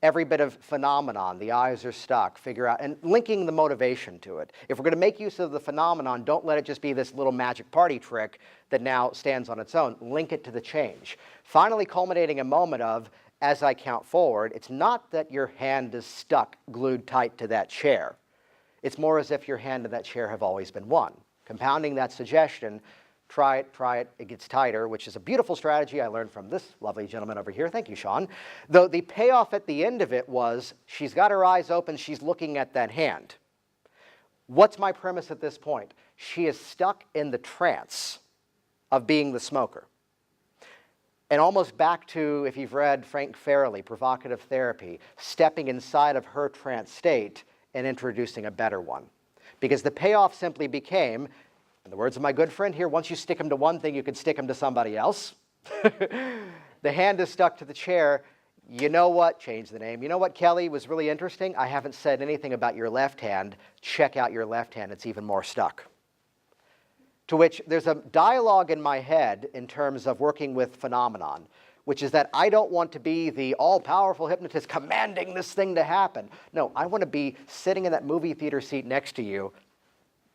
Every bit of phenomenon, the eyes are stuck, figure out, and linking the motivation to it. If we're going to make use of the phenomenon, don't let it just be this little magic party trick that now stands on its own. Link it to the change. Finally culminating a moment of, as I count forward, it's not that your hand is stuck, glued tight to that chair. It's more as if your hand and that chair have always been one. Compounding that suggestion, try it, it gets tighter, which is a beautiful strategy I learned from this lovely gentleman over here. Thank you, Sean. Though the payoff at the end of it was, she's got her eyes open, she's looking at that hand. What's my premise at this point? She is stuck in the trance of being the smoker. And almost back to, if you've read Frank Farrelly, Provocative Therapy, stepping inside of her trance state and introducing a better one. Because the payoff simply became, in the words of my good friend here, once you stick them to one thing, you can stick them to somebody else. The hand is stuck to the chair. You know what? Change the name. You know what, Kelly, was really interesting? I haven't said anything about your left hand. Check out your left hand. It's even more stuck. To which there's a dialogue in my head in terms of working with phenomenon, which is that I don't want to be the all-powerful hypnotist commanding this thing to happen. No, I want to be sitting in that movie theater seat next to you,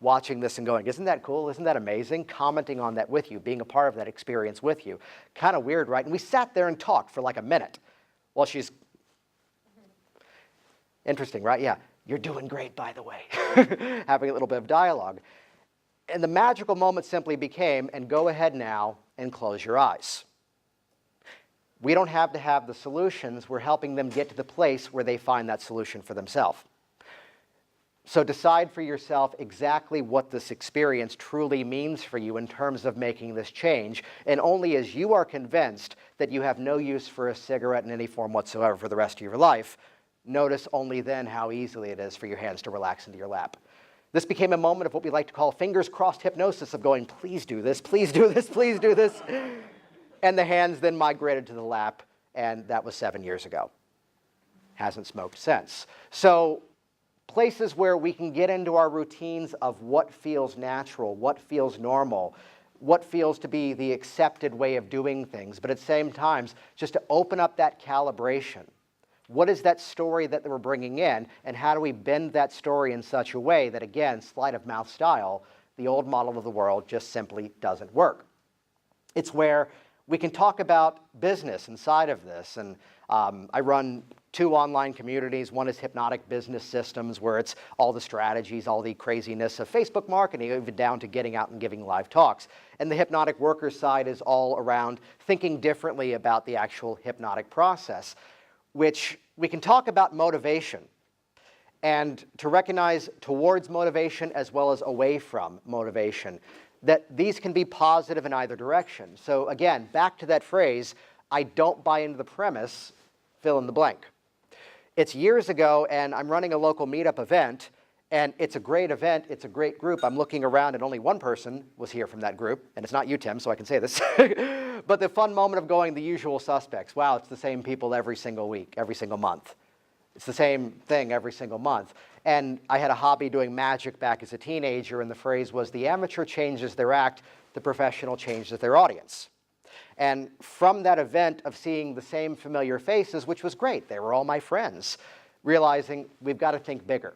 watching this and going, isn't that cool? Isn't that amazing? Commenting on that with you, being a part of that experience with you. Kind of weird, right? And we sat there and talked for like a minute while she's... Interesting, right? Yeah. You're doing great, by the way. Having a little bit of dialogue. And the magical moment simply became, and go ahead now and close your eyes. We don't have to have the solutions. We're helping them get to the place where they find that solution for themselves. So decide for yourself exactly what this experience truly means for you in terms of making this change. And only as you are convinced that you have no use for a cigarette in any form whatsoever for the rest of your life, notice only then how easily it is for your hands to relax into your lap. This became a moment of what we like to call fingers crossed hypnosis, of going, please do this, please do this, please do this. And the hands then migrated to the lap, and that was 7 years ago. Hasn't smoked since. So places where we can get into our routines of what feels natural, what feels normal, what feels to be the accepted way of doing things, but at the same time, just to open up that calibration. What is that story that we're bringing in, and how do we bend that story in such a way that, again, sleight of mouth style, the old model of the world just simply doesn't work. It's where we can talk about business inside of this, and I run 2 online communities. One is Hypnotic Business Systems, where it's all the strategies, all the craziness of Facebook marketing, even down to getting out and giving live talks. And the Hypnotic Workers side is all around thinking differently about the actual hypnotic process, which we can talk about motivation and to recognize towards motivation as well as away from motivation, that these can be positive in either direction. So again, back to that phrase, I don't buy into the premise, fill in the blank. It's years ago, and I'm running a local meetup event, and it's a great event, it's a great group. I'm looking around, and only one person was here from that group, and it's not you, Tim, so I can say this. But the fun moment of going, the usual suspects. Wow, it's the same people every single week, every single month. It's the same thing every single month. And I had a hobby doing magic back as a teenager, and the phrase was, the amateur changes their act, the professional changes their audience. And from that event of seeing the same familiar faces, which was great, they were all my friends, realizing we've got to think bigger.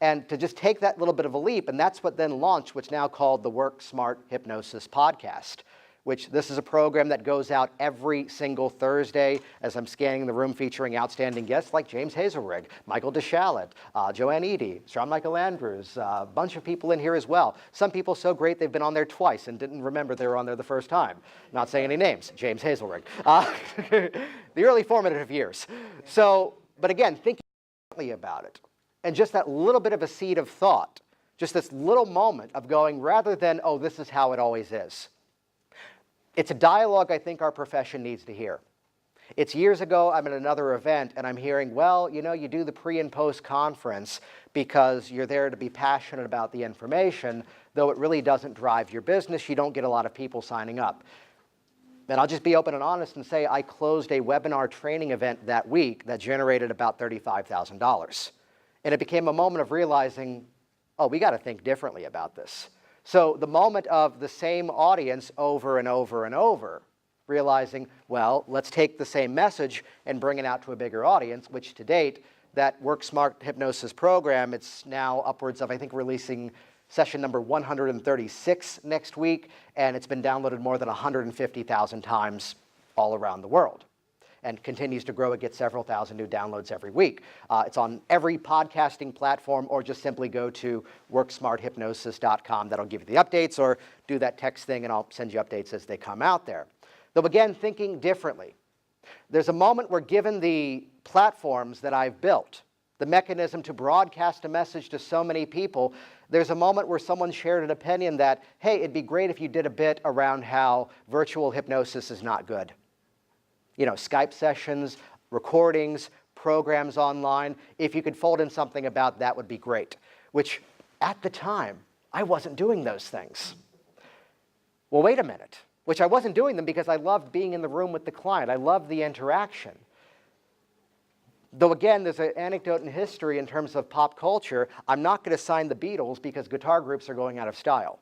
And to just take that little bit of a leap, and that's what then launched what's now called the Work Smart Hypnosis Podcast, which this is a program that goes out every single Thursday as I'm scanning the room, featuring outstanding guests like James Hazelrig, Michael DeShalit, Joanne Eady, Sean Michael Andrews, a bunch of people in here as well. Some people so great they've been on there twice and didn't remember they were on there the first time. Not saying any names, James Hazelrig. The early formative years. So, but again, thinking about it, and just that little bit of a seed of thought, just this little moment of going, rather than, oh, this is how it always is. It's a dialogue I think our profession needs to hear. It's years ago, I'm at another event, and I'm hearing, well, you know, you do the pre and post conference because you're there to be passionate about the information, though it really doesn't drive your business. You don't get a lot of people signing up. And I'll just be open and honest and say I closed a webinar training event that week that generated about $35,000. And it became a moment of realizing, oh, we got to think differently about this. So the moment of the same audience over and over and over, realizing, well, let's take the same message and bring it out to a bigger audience, which to date, that Work Smart Hypnosis program, it's now upwards of, I think, releasing session number 136 next week, and it's been downloaded more than 150,000 times all around the world, and continues to grow. It gets several thousand new downloads every week. It's on every podcasting platform, or just simply go to worksmarthypnosis.com. That'll give you the updates, or do that text thing and I'll send you updates as they come out there. Though again, thinking differently. There's a moment where, given the platforms that I've built, the mechanism to broadcast a message to so many people, there's a moment where someone shared an opinion that, hey, it'd be great if you did a bit around how virtual hypnosis is not good. Skype sessions, recordings, programs online. If you could fold in something about that would be great, which at the time, I wasn't doing those things. Well, wait a minute, which I wasn't doing them because I loved being in the room with the client. I loved the interaction. Though again, there's an anecdote in history in terms of pop culture. I'm not going to sign the Beatles because guitar groups are going out of style.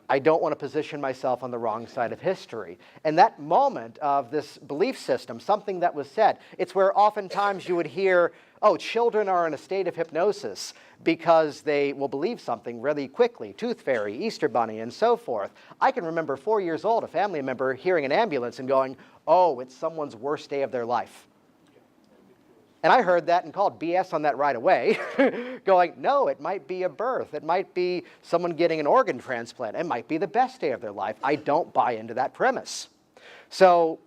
I don't want to position myself on the wrong side of history. And that moment of this belief system, something that was said, it's where oftentimes you would hear, oh, children are in a state of hypnosis because they will believe something really quickly, tooth fairy, Easter bunny, and so forth. I can remember 4 years old, a family member hearing an ambulance and going, oh, it's someone's worst day of their life. And I heard that and called BS on that right away, going, no, it might be a birth. It might be someone getting an organ transplant. It might be the best day of their life. I don't buy into that premise. So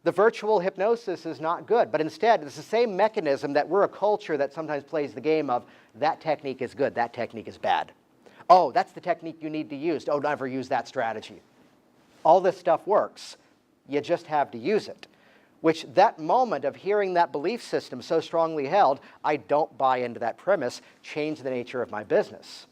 the virtual hypnosis is not good, but instead it's the same mechanism that we're a culture that sometimes plays the game of that technique is good, that technique is bad. Oh, that's the technique you need to use. Oh, never use that strategy. All this stuff works. You just have to use it. Which that moment of hearing that belief system so strongly held, I don't buy into that premise, changed the nature of my business.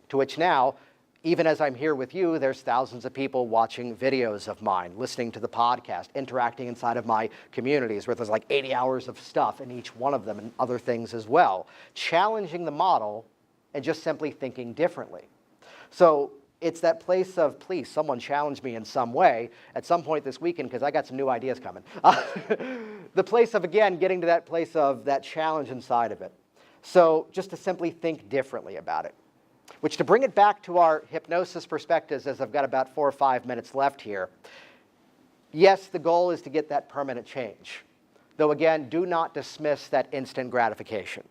To which now, even as I'm here with you, there's thousands of people watching videos of mine, listening to the podcast, interacting inside of my communities where there's like 80 hours of stuff in each one of them and other things as well. Challenging the model and just simply thinking differently. So it's that place of, please, someone challenge me in some way at some point this weekend because I got some new ideas coming. The place of, again, getting to that place of that challenge inside of it. So just to simply think differently about it. Which, to bring it back to our hypnosis perspectives, as I've got about 4 or 5 minutes left here, yes, the goal is to get that permanent change. Though again, do not dismiss that instant gratification.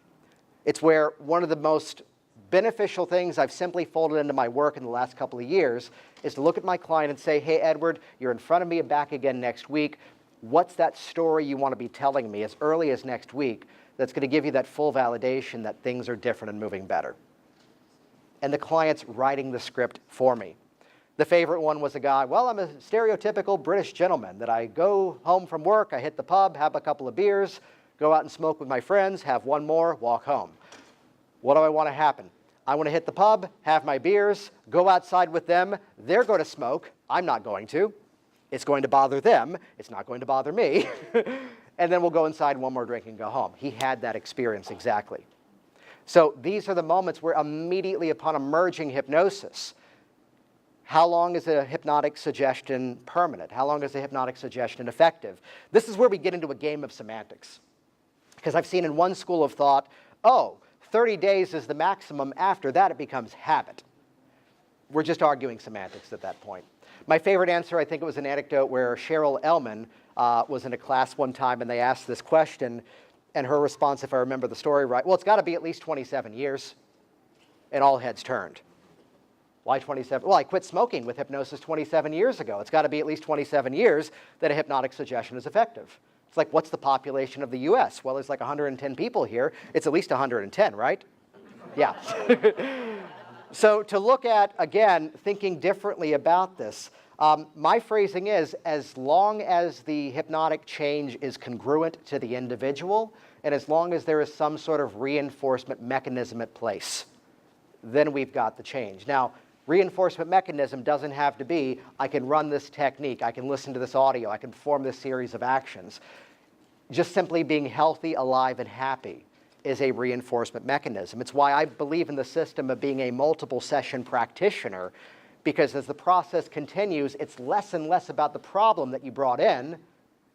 It's where one of the most beneficial things I've simply folded into my work in the last couple of years is to look at my client and say, hey, Edward, you're in front of me and back again next week. What's that story you want to be telling me as early as next week that's going to give you that full validation that things are different and moving better? And the client's writing the script for me. The favorite one was a guy, well, I'm a stereotypical British gentleman that I go home from work, I hit the pub, have a couple of beers, go out and smoke with my friends, have one more, walk home. What do I want to happen? I want to hit the pub, have my beers, go outside with them. They're going to smoke. I'm not going to. It's going to bother them. It's not going to bother me. And then we'll go inside, one more drink, and go home. He had that experience exactly. So these are the moments where immediately upon emerging hypnosis, how long is a hypnotic suggestion permanent? How long is a hypnotic suggestion effective? This is where we get into a game of semantics. Because I've seen in one school of thought, oh, 30 days is the maximum. After that, it becomes habit. We're just arguing semantics at that point. My favorite answer, I think it was an anecdote where Cheryl Ellman was in a class one time and they asked this question, and her response, if I remember the story right, well, it's got to be at least 27 years. And all heads turned. Why 27? Well, I quit smoking with hypnosis 27 years ago. It's got to be at least 27 years that a hypnotic suggestion is effective. It's like, what's the population of the US? Well, there's like 110 people here. It's at least 110, right? Yeah. So to look at, again, thinking differently about this, my phrasing is, as long as the hypnotic change is congruent to the individual, and as long as there is some sort of reinforcement mechanism at place, then we've got the change. Now, reinforcement mechanism doesn't have to be, I can run this technique, I can listen to this audio, I can perform this series of actions. Just simply being healthy, alive, and happy is a reinforcement mechanism. It's why I believe in the system of being a multiple session practitioner, because as the process continues, it's less and less about the problem that you brought in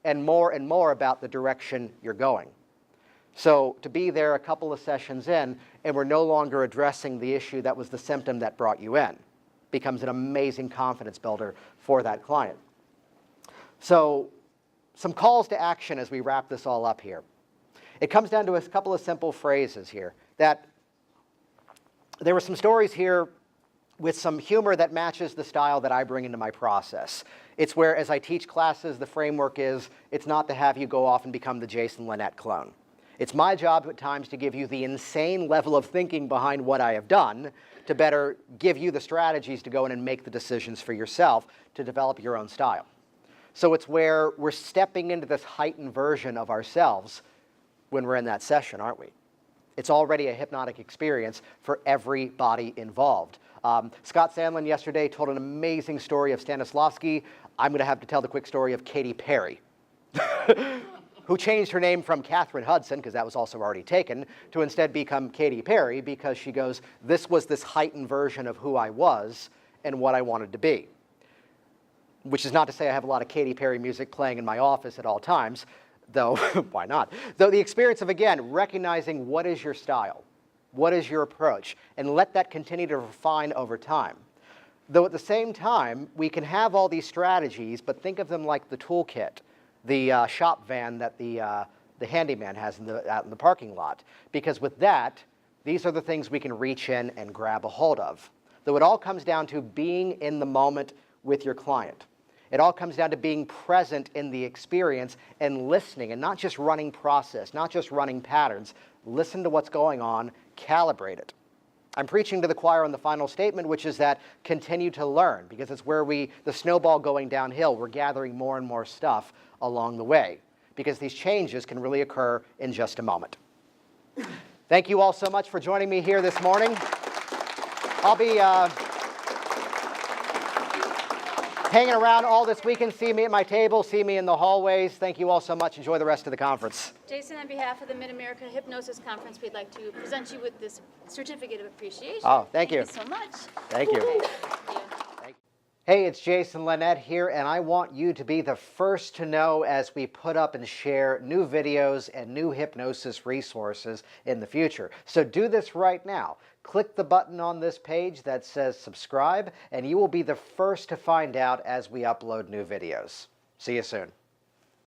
and more about the direction you're going. So to be there a couple of sessions in, and we're no longer addressing the issue that was the symptom that brought you in, becomes an amazing confidence builder for that client. So some calls to action as we wrap this all up here. It comes down to a couple of simple phrases here. That there were some stories here with some humor that matches the style that I bring into my process. It's where, as I teach classes, the framework is, it's not to have you go off and become the Jason Linett clone. It's my job at times to give you the insane level of thinking behind what I have done to better give you the strategies to go in and make the decisions for yourself to develop your own style. So it's where we're stepping into this heightened version of ourselves when we're in that session, aren't we? It's already a hypnotic experience for everybody involved. Scott Sandlin yesterday told an amazing story of Stanislavski. I'm going to have to tell the quick story of Katy Perry, who changed her name from Catherine Hudson, because that was also already taken, to instead become Katy Perry, because she goes, this was this heightened version of who I was and what I wanted to be. Which is not to say I have a lot of Katy Perry music playing in my office at all times, though, why not? Though the experience of, again, recognizing what is your style, what is your approach, and let that continue to refine over time. Though at the same time, we can have all these strategies, but think of them like the toolkit, the shop van that the handyman has out in the parking lot. Because with that, these are the things we can reach in and grab a hold of. Though it all comes down to being in the moment with your client. It all comes down to being present in the experience and listening, and not just running process, not just running patterns. Listen to what's going on, calibrate it. I'm preaching to the choir on the final statement, which is that continue to learn, because it's where the snowball going downhill, we're gathering more and more stuff along the way, because these changes can really occur in just a moment. Thank you all so much for joining me here this morning. I'll be hanging around all this weekend. See me at my table, see me in the hallways. Thank you all so much. Enjoy the rest of the conference. Jason, on behalf of the Mid-America Hypnosis Conference, we'd like to present you with this certificate of appreciation. Oh, thank you. Thank you so much. Thank you. Thank you. Hey, it's Jason Linett here, and I want you to be the first to know as we put up and share new videos and new hypnosis resources in the future. So do this right now. Click the button on this page that says subscribe, and you will be the first to find out as we upload new videos. See you soon.